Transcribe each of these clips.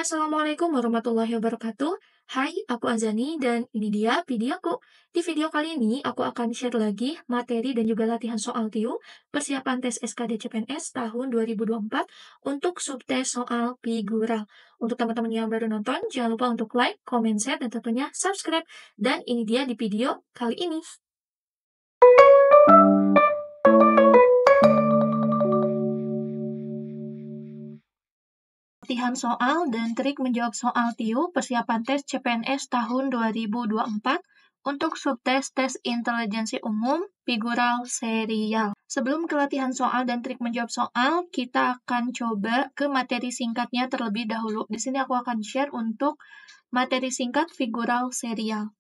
Assalamualaikum warahmatullahi wabarakatuh. Hai, aku Azani dan ini dia videoku. Di video kali ini aku akan share lagi materi dan juga latihan soal TIU persiapan tes SKD CPNS tahun 2024 untuk subtes soal figural. Untuk teman-teman yang baru nonton, jangan lupa untuk like, comment, share, dan tentunya subscribe. Dan ini dia di video kali ini. Latihan soal dan trik menjawab soal TIU persiapan tes CPNS tahun 2024 untuk subtes tes intelijensi umum figural serial. Sebelum ke latihan soal dan trik menjawab soal, kita akan coba ke materi singkatnya terlebih dahulu. Di sini aku akan share untuk materi singkat figural serial.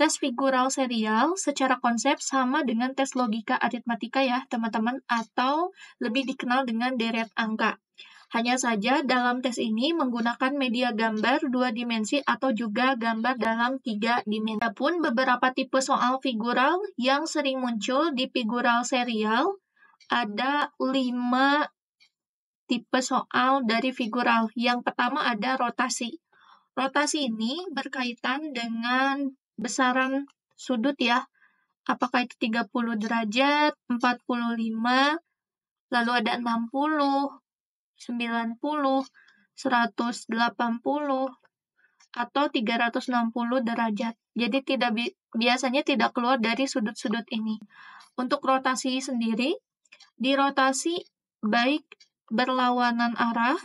Tes figural serial secara konsep sama dengan tes logika aritmatika ya teman-teman, atau lebih dikenal dengan deret angka. Hanya saja dalam tes ini menggunakan media gambar 2 dimensi atau juga gambar dalam 3 dimensi. Adapun beberapa tipe soal figural yang sering muncul di figural serial, ada 5 tipe soal dari figural. Yang pertama ada rotasi. Rotasi ini berkaitan dengan besaran sudut ya. Apakah itu 30 derajat, 45, lalu ada 60, 90, 180, atau 360 derajat. Jadi biasanya tidak keluar dari sudut-sudut ini. Untuk rotasi sendiri, di rotasi baik berlawanan arah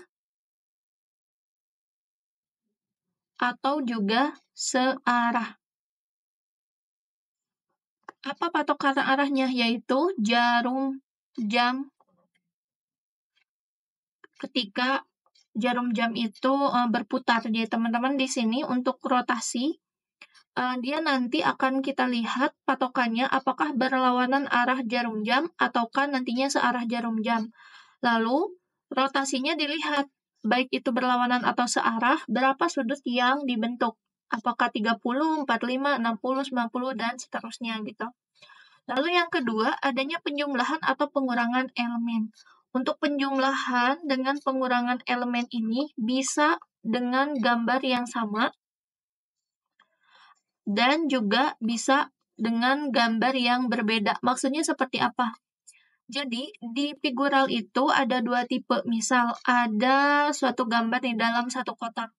atau juga searah. Apa patokan arahnya? Yaitu jarum jam ketika jarum jam itu berputar. Jadi teman-teman di sini untuk rotasi, dia nanti akan kita lihat patokannya apakah berlawanan arah jarum jam ataukah nantinya searah jarum jam. Lalu rotasinya dilihat, baik itu berlawanan atau searah, berapa sudut yang dibentuk. Apakah 30, 45, 60, 90, dan seterusnya gitu. Lalu yang kedua, adanya penjumlahan atau pengurangan elemen. Untuk penjumlahan dengan pengurangan elemen ini bisa dengan gambar yang sama dan juga bisa dengan gambar yang berbeda. Maksudnya seperti apa? Jadi, di figural itu ada 2 tipe. Misal, ada suatu gambar di dalam satu kotak.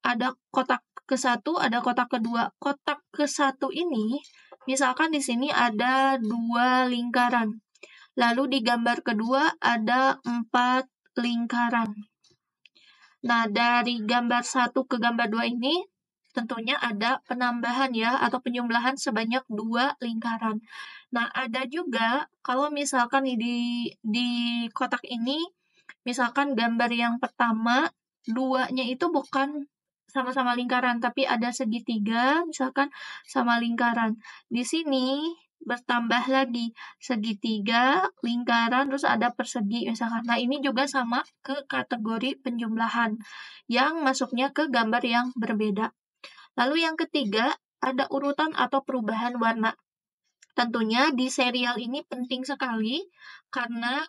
Ada kotak ke-1, ada kotak kedua. Kotak ke-1 ini, misalkan di sini ada 2 lingkaran. Lalu di gambar kedua ada 4 lingkaran. Nah, dari gambar 1 ke gambar 2 ini, tentunya ada penambahan ya, atau penjumlahan sebanyak 2 lingkaran. Nah, ada juga, kalau misalkan di kotak ini, misalkan gambar yang pertama, 2-nya itu bukan sama-sama lingkaran, tapi ada segitiga, misalkan sama lingkaran. Di sini bertambah lagi segitiga, lingkaran, terus ada persegi misalkan. Nah, ini juga sama ke kategori penjumlahan yang masuknya ke gambar yang berbeda. Lalu yang ketiga, ada urutan atau perubahan warna. Tentunya di serial ini penting sekali karena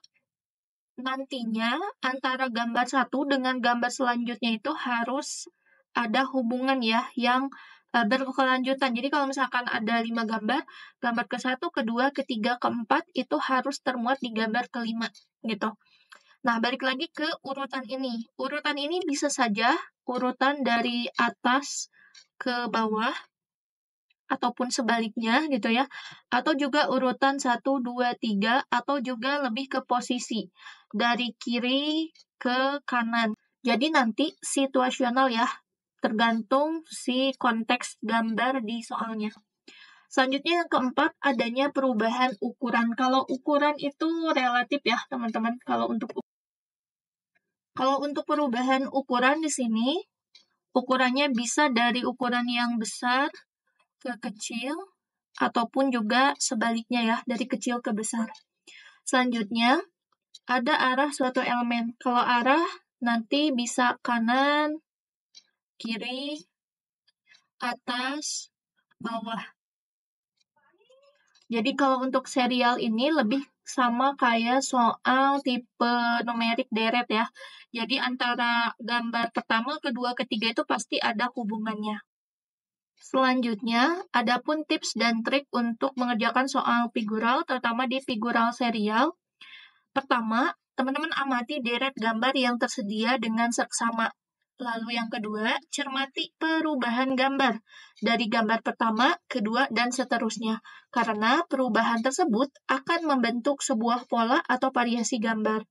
nantinya antara gambar satu dengan gambar selanjutnya itu harus ada hubungan ya yang berkelanjutan. Jadi kalau misalkan ada 5 gambar, gambar ke-1, ke-2, ke-3, ke-4 itu harus termuat di gambar ke-5 gitu. Nah, balik lagi ke urutan ini. Urutan ini bisa saja urutan dari atas ke bawah ataupun sebaliknya gitu ya. Atau juga urutan 1, 2, 3 atau juga lebih ke posisi dari kiri ke kanan. Jadi nanti situasional ya, tergantung si konteks gambar di soalnya. Selanjutnya yang keempat, adanya perubahan ukuran. Kalau ukuran itu relatif ya, teman-teman. Kalau untuk perubahan ukuran di sini, ukurannya bisa dari ukuran yang besar ke kecil, ataupun juga sebaliknya ya, dari kecil ke besar. Selanjutnya, ada arah suatu elemen. Kalau arah, nanti bisa kanan, kiri, atas, bawah. Jadi kalau untuk serial ini lebih sama kayak soal tipe numerik deret ya. Jadi antara gambar pertama, kedua, ketiga itu pasti ada hubungannya. Selanjutnya, ada pun tips dan trik untuk mengerjakan soal figural, terutama di figural serial. Pertama, teman-teman amati deret gambar yang tersedia dengan seksama. Lalu yang kedua, cermati perubahan gambar dari gambar pertama, kedua, dan seterusnya. Karena perubahan tersebut akan membentuk sebuah pola atau variasi gambar.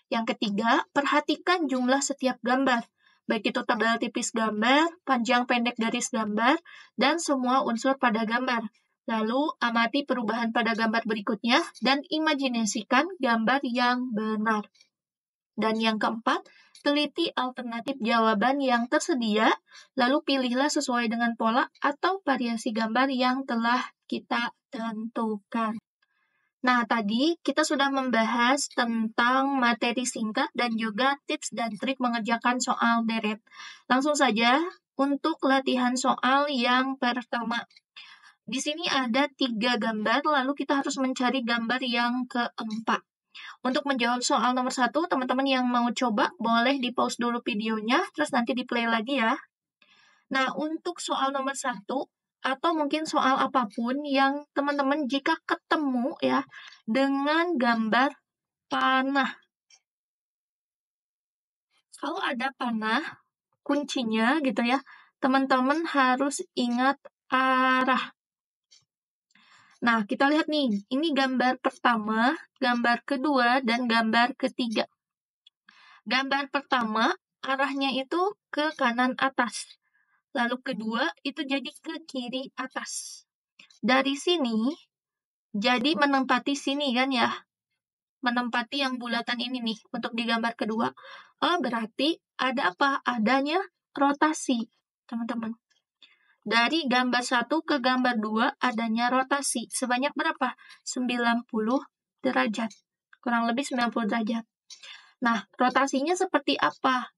Yang ketiga, perhatikan jumlah setiap gambar, baik itu tebal tipis gambar, panjang pendek garis gambar, dan semua unsur pada gambar. Lalu, amati perubahan pada gambar berikutnya dan imajinasikan gambar yang benar. Dan yang keempat, teliti alternatif jawaban yang tersedia, lalu pilihlah sesuai dengan pola atau variasi gambar yang telah kita tentukan. Nah, tadi kita sudah membahas tentang materi singkat dan juga tips dan trik mengerjakan soal deret. Langsung saja untuk latihan soal yang pertama. Di sini ada 3 gambar, lalu kita harus mencari gambar yang keempat. Untuk menjawab soal nomor 1, teman-teman yang mau coba boleh di-pause dulu videonya, terus nanti di-play lagi ya. Nah, untuk soal nomor 1, atau mungkin soal apapun yang teman-teman jika ketemu ya dengan gambar panah. Kalau ada panah, kuncinya gitu ya, teman-teman harus ingat arah. Nah, kita lihat nih, ini gambar pertama, gambar kedua, dan gambar ketiga. Gambar pertama, arahnya itu ke kanan atas. Lalu kedua, itu jadi ke kiri atas. Dari sini, jadi menempati sini kan ya. Menempati yang bulatan ini nih, untuk di gambar kedua. Oh, berarti ada apa? Adanya rotasi, teman-teman. Dari gambar 1 ke gambar 2 adanya rotasi. Sebanyak berapa? 90 derajat. Kurang lebih 90 derajat. Nah, rotasinya seperti apa?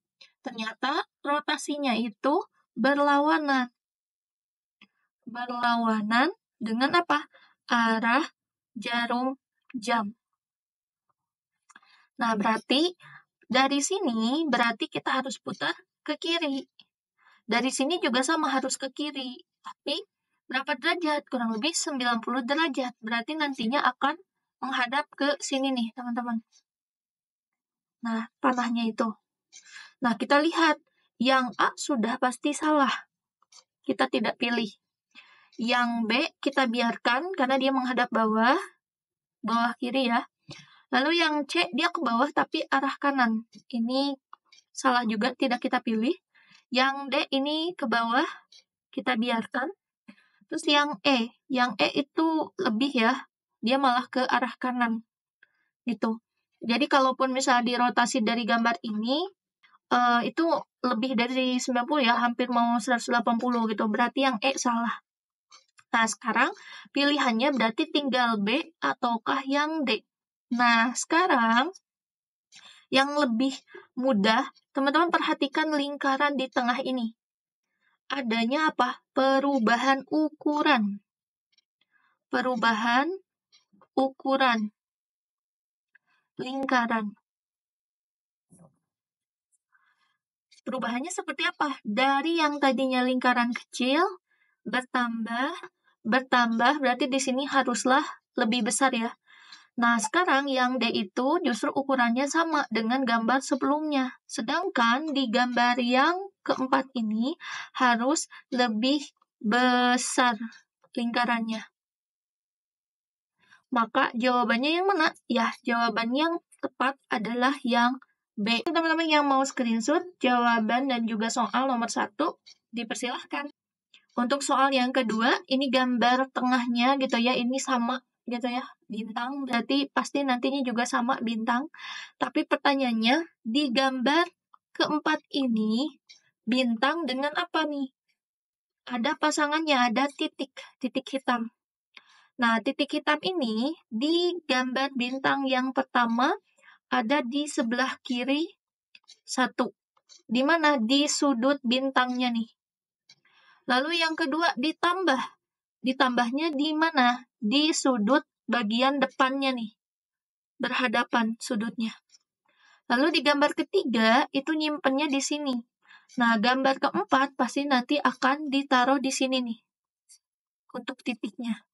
Ternyata rotasinya itu berlawanan. Berlawanan dengan apa? Arah jarum jam. Nah, berarti dari sini berarti kita harus putar ke kiri. Dari sini juga sama harus ke kiri. Tapi berapa derajat? Kurang lebih 90 derajat. Berarti nantinya akan menghadap ke sini nih, teman-teman. Nah, panahnya itu. Nah, kita lihat. Yang A sudah pasti salah. Kita tidak pilih. Yang B kita biarkan karena dia menghadap bawah. Bawah kiri ya. Lalu yang C dia ke bawah tapi arah kanan. Ini salah juga, tidak kita pilih. Yang D ini ke bawah, kita biarkan. Terus yang E itu lebih ya, dia malah ke arah kanan. Gitu. Jadi kalaupun misalnya dirotasi dari gambar ini, itu lebih dari 90 ya, hampir mau 180 gitu. Berarti yang E salah. Nah, sekarang pilihannya berarti tinggal B ataukah yang D. Nah, sekarang yang lebih mudah, teman-teman perhatikan lingkaran di tengah ini. Adanya apa? Perubahan ukuran. Perubahan ukuran lingkaran. Perubahannya seperti apa? Dari yang tadinya lingkaran kecil, bertambah, berarti di sini haruslah lebih besar ya. Nah, sekarang yang D itu justru ukurannya sama dengan gambar sebelumnya. Sedangkan di gambar yang keempat ini harus lebih besar lingkarannya. Maka jawabannya yang mana? Ya, jawaban yang tepat adalah yang B. Teman-teman yang mau screenshot jawaban dan juga soal nomor 1, dipersilahkan. Untuk soal yang kedua, ini gambar tengahnya gitu ya, ini sama gitu ya, bintang, berarti pasti nantinya juga sama bintang. Tapi pertanyaannya, di gambar keempat ini, bintang dengan apa nih? Ada pasangannya, ada titik hitam. Nah, titik hitam ini di gambar bintang yang pertama ada di sebelah kiri 1. Di mana? Di sudut bintangnya nih. Lalu yang kedua ditambah. Ditambahnya di mana? Di sudut bagian depannya nih. Berhadapan sudutnya. Lalu di gambar ketiga, itu nyimpennya di sini. Nah, gambar keempat pasti nanti akan ditaruh di sini nih, untuk titiknya.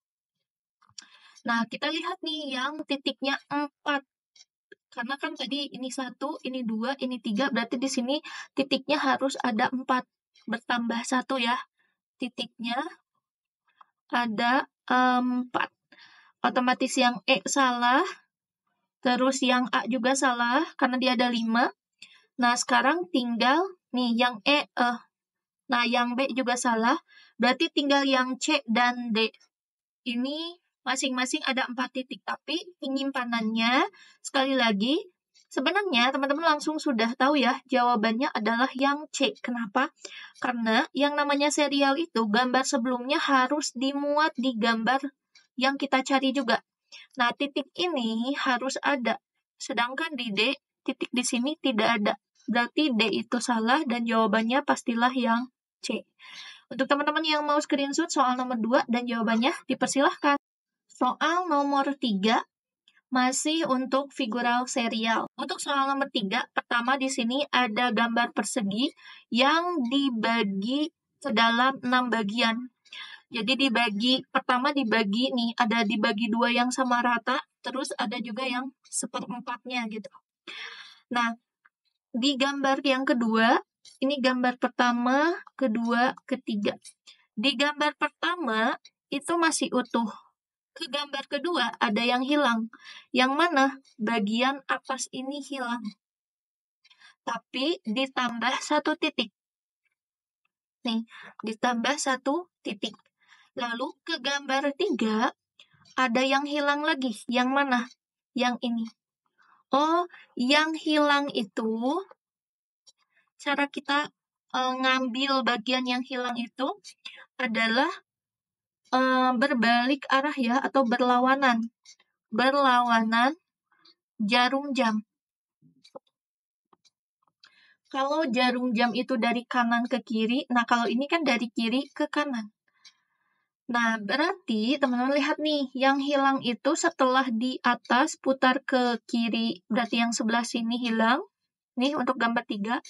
Nah, kita lihat nih yang titiknya 4. Karena kan tadi ini 1, ini 2, ini 3, berarti di sini titiknya harus ada 4. Bertambah 1 ya. Titiknya ada 4. Otomatis yang E salah, terus yang A juga salah, karena dia ada 5. Nah, sekarang tinggal nih yang E, nah yang B juga salah, berarti tinggal yang C dan D. Ini masing-masing ada 4 titik, tapi penyimpanannya, sekali lagi, sebenarnya teman-teman langsung sudah tahu ya, jawabannya adalah yang C. Kenapa? Karena yang namanya serial itu, gambar sebelumnya harus dimuat di gambar yang kita cari juga. Nah, titik ini harus ada. Sedangkan di D, titik di sini tidak ada. Berarti D itu salah dan jawabannya pastilah yang C. Untuk teman-teman yang mau screenshot soal nomor 2 dan jawabannya, dipersilahkan. Soal nomor 3 masih untuk figural serial. Untuk soal nomor 3, pertama di sini ada gambar persegi yang dibagi ke dalam 6 bagian. Jadi pertama dibagi nih, ada dibagi 2 yang sama rata, terus ada juga yang seperempatnya gitu. Nah, di gambar yang kedua, ini gambar pertama, kedua, ketiga. Di gambar pertama, itu masih utuh. Ke gambar kedua, ada yang hilang. Yang mana? Bagian atas ini hilang. Tapi ditambah 1 titik. Nih, ditambah 1 titik. Lalu ke gambar 3, ada yang hilang lagi. Yang mana? Yang ini. Oh, yang hilang itu, cara kita ngambil bagian yang hilang itu adalah berbalik arah ya, atau berlawanan. Berlawanan jarum jam. Kalau jarum jam itu dari kanan ke kiri, nah kalau ini kan dari kiri ke kanan. Nah, berarti teman-teman lihat nih, yang hilang itu setelah di atas putar ke kiri, berarti yang sebelah sini hilang. Nih untuk gambar 3.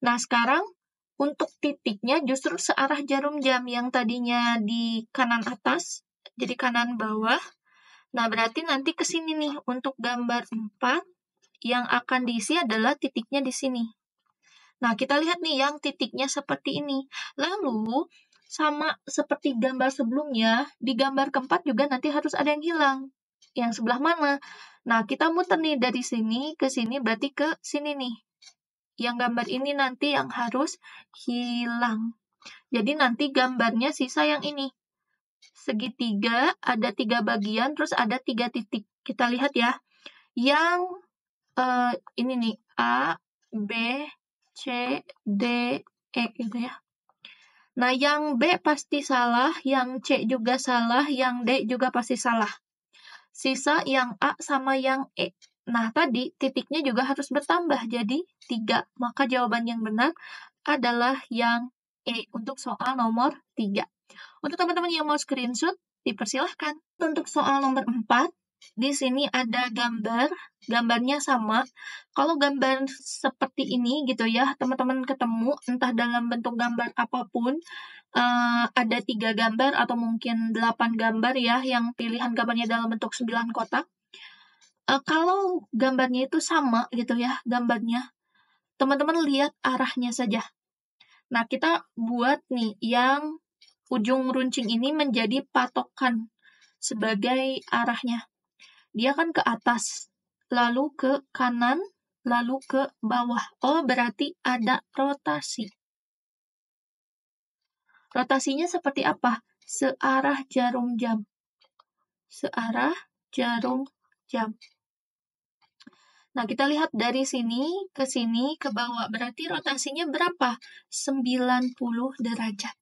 Nah, sekarang untuk titiknya justru searah jarum jam yang tadinya di kanan atas, jadi kanan bawah. Nah, berarti nanti ke sini nih, untuk gambar 4, yang akan diisi adalah titiknya di sini. Nah, kita lihat nih yang titiknya seperti ini. Lalu, sama seperti gambar sebelumnya, di gambar keempat juga nanti harus ada yang hilang. Yang sebelah mana? Nah, kita muter nih dari sini ke sini, berarti ke sini nih. Yang gambar ini nanti yang harus hilang. Jadi nanti gambarnya sisa yang ini. Segitiga, ada 3 bagian, terus ada 3 titik. Kita lihat ya. Yang ini nih, A, B, C, D, E gitu ya. Nah, yang B pasti salah, yang C juga salah, yang D juga pasti salah. Sisa yang A sama yang E. Nah, tadi titiknya juga harus bertambah, jadi 3. Maka jawaban yang benar adalah yang E untuk soal nomor 3. Untuk teman-teman yang mau screenshot, dipersilahkan. Untuk soal nomor 4, di sini ada gambarnya sama. Kalau gambar seperti ini gitu ya, teman-teman ketemu entah dalam bentuk gambar apapun, ada 3 gambar atau mungkin 8 gambar ya, yang pilihan gambarnya dalam bentuk 9 kotak. Kalau gambarnya itu sama gitu ya, gambarnya, teman-teman lihat arahnya saja. Nah, kita buat nih yang ujung runcing ini menjadi patokan sebagai arahnya. Dia kan ke atas, lalu ke kanan, lalu ke bawah. Oh, berarti ada rotasi. Rotasinya seperti apa? Searah jarum jam. Searah jarum jam. Nah, kita lihat dari sini, ke bawah. Berarti rotasinya berapa? 90 derajat.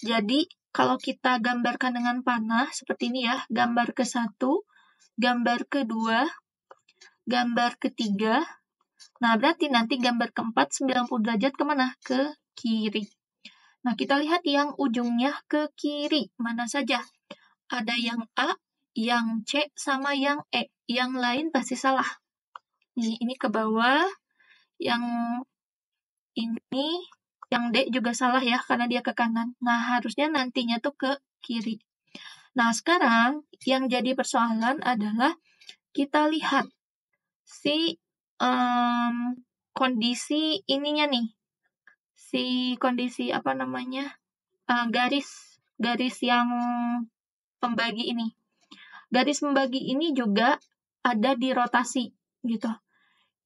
Jadi, kalau kita gambarkan dengan panah, seperti ini ya, gambar ke-1, gambar kedua, gambar ketiga. Nah, berarti nanti gambar keempat 90 derajat kemana? Ke kiri. Nah, kita lihat yang ujungnya ke kiri. Mana saja? Ada yang A, yang C, sama yang E. Yang lain pasti salah. Nih, ini ke bawah, yang ini, yang D juga salah ya, karena dia ke kanan. Nah, harusnya nantinya tuh ke kiri. Nah, sekarang yang jadi persoalan adalah kita lihat si kondisi ininya nih, si kondisi apa namanya, garis yang pembagi ini. Garis pembagi ini juga ada di rotasi, gitu.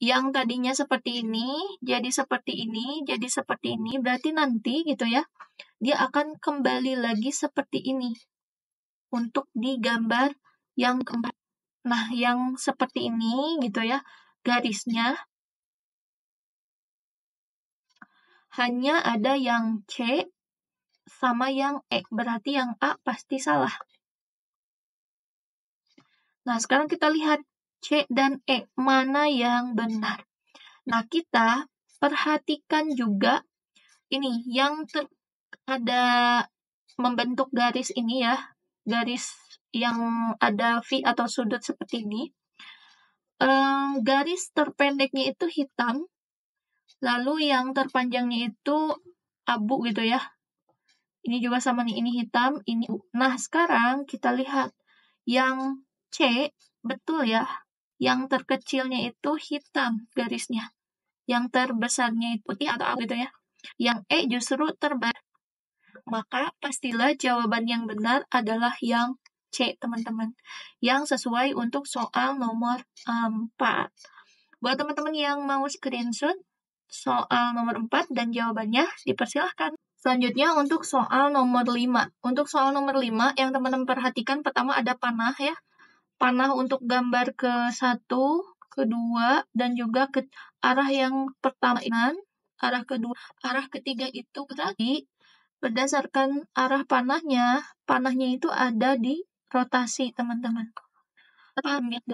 Yang tadinya seperti ini, jadi seperti ini, jadi seperti ini, berarti nanti gitu ya, dia akan kembali lagi seperti ini untuk di gambar yang keempat. Nah, yang seperti ini gitu ya, garisnya hanya ada yang C sama yang E, berarti yang A pasti salah. Nah, sekarang kita lihat C dan E, mana yang benar. Nah, kita perhatikan juga ini, yang ada membentuk garis ini ya, garis yang ada V atau sudut seperti ini. Garis terpendeknya itu hitam, lalu yang terpanjangnya itu abu gitu ya. Ini juga sama nih, ini hitam, ini abu. Nah, sekarang kita lihat yang C, betul ya, yang terkecilnya itu hitam garisnya. Yang terbesarnya itu putih atau abu gitu ya. Yang E justru terbar. Maka pastilah jawaban yang benar adalah yang C, teman-teman. Yang sesuai untuk soal nomor 4. Buat teman-teman yang mau screenshot soal nomor 4 dan jawabannya, dipersilahkan. Selanjutnya untuk soal nomor 5. Untuk soal nomor 5, yang teman-teman perhatikan pertama ada panah ya. Panah untuk gambar ke-1, kedua, dan juga ke arah yang pertama, arah kedua, arah ketiga itu berarti berdasarkan arah panahnya itu ada di rotasi, teman-teman. Paham ya?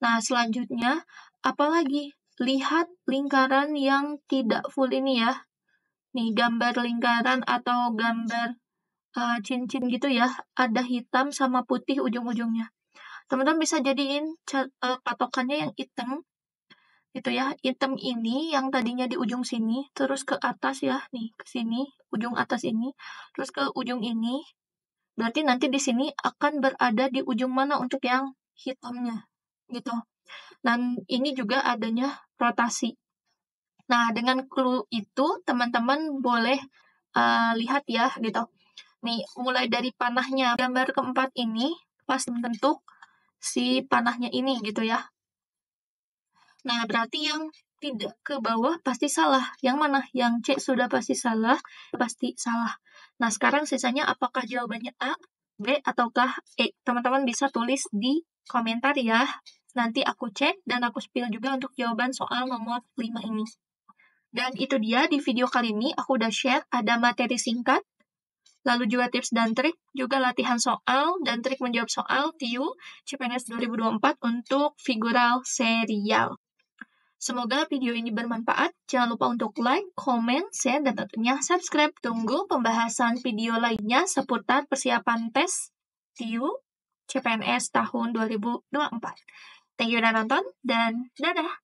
Nah, selanjutnya, apalagi? Lihat lingkaran yang tidak full ini ya. Nih, gambar lingkaran atau gambar cincin gitu ya, ada hitam sama putih ujung-ujungnya. Teman-teman bisa jadiin patokannya yang hitam, gitu ya. Hitam ini yang tadinya di ujung sini, terus ke atas ya, nih, ke sini, ujung atas ini, terus ke ujung ini. Berarti nanti di sini akan berada di ujung mana untuk yang hitamnya, gitu. Dan ini juga adanya rotasi. Nah, dengan clue itu, teman-teman boleh lihat ya, gitu. Nih, mulai dari panahnya, gambar keempat ini, pas bentuk si panahnya ini, gitu ya. Nah, berarti yang tidak ke bawah pasti salah. Yang mana? Yang C sudah pasti salah, pasti salah. Nah, sekarang sisanya apakah jawabannya A, B, ataukah E? Teman-teman bisa tulis di komentar ya. Nanti aku cek dan aku spill juga untuk jawaban soal nomor 5 ini. Dan itu dia di video kali ini, aku udah share ada materi singkat, lalu juga tips dan trik, juga latihan soal dan trik menjawab soal TIU CPNS 2024 untuk figural serial. Semoga video ini bermanfaat. Jangan lupa untuk like, comment, share, dan tentunya subscribe. Tunggu pembahasan video lainnya seputar persiapan tes TIU CPNS tahun 2024. Thank you udah nonton, dan dadah!